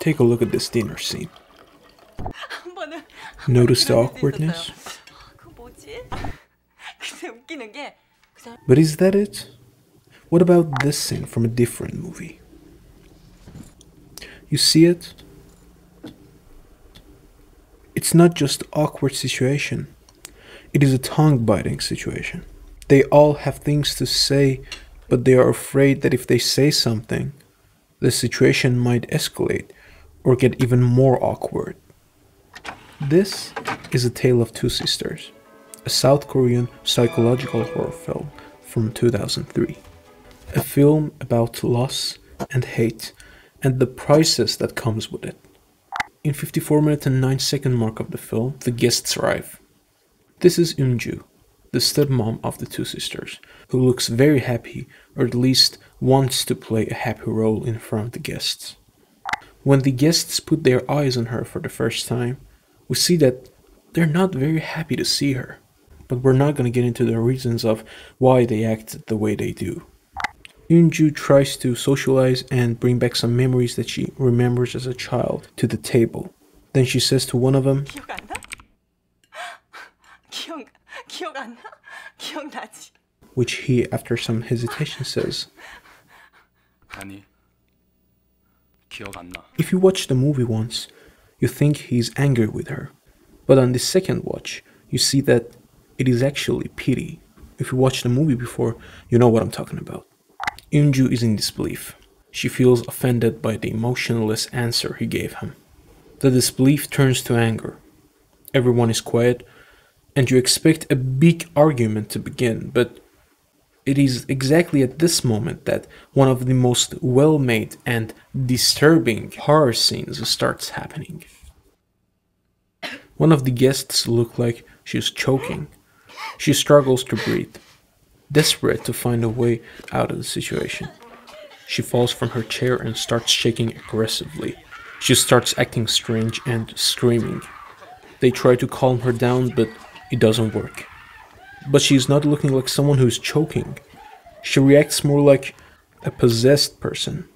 take a look at this dinner scene. Notice the awkwardness? But is that it? What about this scene from a different movie? You see it? It's not just an awkward situation. It is a tongue-biting situation. They all have things to say, but they are afraid that if they say something, the situation might escalate or get even more awkward. This is A Tale of Two Sisters, a South Korean psychological horror film from 2003. A film about loss and hate and the prices that comes with it. In 54 minutes and 9 second mark of the film, the guests arrive. This is Eunju, the stepmom of the two sisters, who looks very happy, or at least wants to play a happy role in front of the guests. When the guests put their eyes on her for the first time, we see that they're not very happy to see her. But we're not going to get into the reasons of why they act the way they do. Eunju tries to socialize and bring back some memories that she remembers as a child to the table. Then she says to one of them, which he, after some hesitation, says, if you watch the movie once, you think he's angry with her. But on the second watch, you see that it is actually pity. If you watched the movie before, you know what I'm talking about. Eunju is in disbelief. She feels offended by the emotionless answer he gave him. The disbelief turns to anger. Everyone is quiet, and you expect a big argument to begin, but it is exactly at this moment that one of the most well-made and disturbing horror scenes starts happening. One of the guests looks like she's choking. She struggles to breathe, desperate to find a way out of the situation. She falls from her chair and starts shaking aggressively. She starts acting strange and screaming. They try to calm her down, but it doesn't work. But she's not looking like someone who's choking. She reacts more like a possessed person.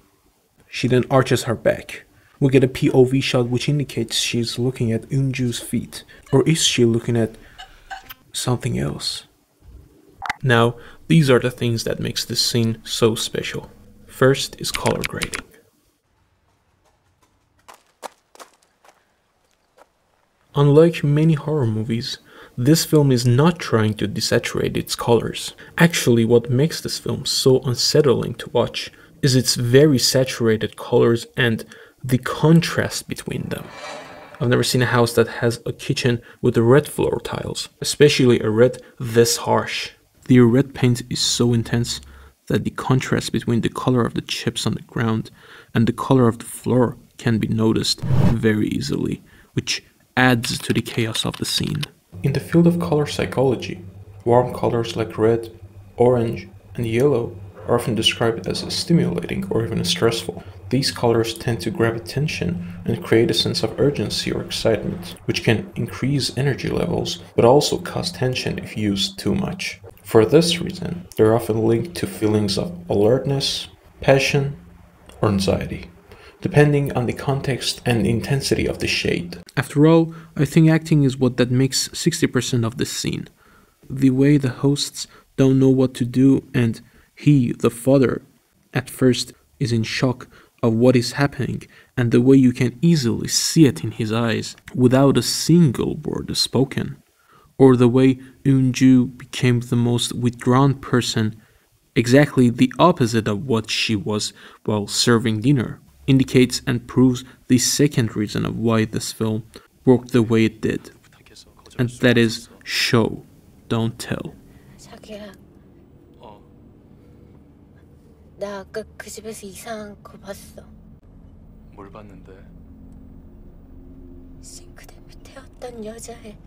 She then arches her back. We get a POV shot which indicates she's looking at Eunju's feet. Or is she looking at something else? Now, these are the things that makes this scene so special. First is color grading. Unlike many horror movies, this film is not trying to desaturate its colors. Actually, what makes this film so unsettling to watch is its very saturated colors and the contrast between them. I've never seen a house that has a kitchen with red floor tiles, especially a red this harsh. The red paint is so intense that the contrast between the color of the chips on the ground and the color of the floor can be noticed very easily, which adds to the chaos of the scene. In the field of color psychology, warm colors like red, orange, and yellow are often described as stimulating or even stressful. These colors tend to grab attention and create a sense of urgency or excitement, which can increase energy levels, but also cause tension if used too much. For this reason, they're often linked to feelings of alertness, passion, or anxiety, depending on the context and intensity of the shade. After all, I think acting is what that makes 60% of this scene. The way the hosts don't know what to do, and he, the father, at first is in shock of what is happening, and the way you can easily see it in his eyes without a single word spoken. Or the way Eunju became the most withdrawn person, exactly the opposite of what she was while serving dinner, indicates and proves the second reason of why this film worked the way it did. And that is show, don't tell. 자기야, 나 아까 그 집에서 이상한 거 봤어. 뭘 봤는데? 싱크대 밑에 어떤 여자애.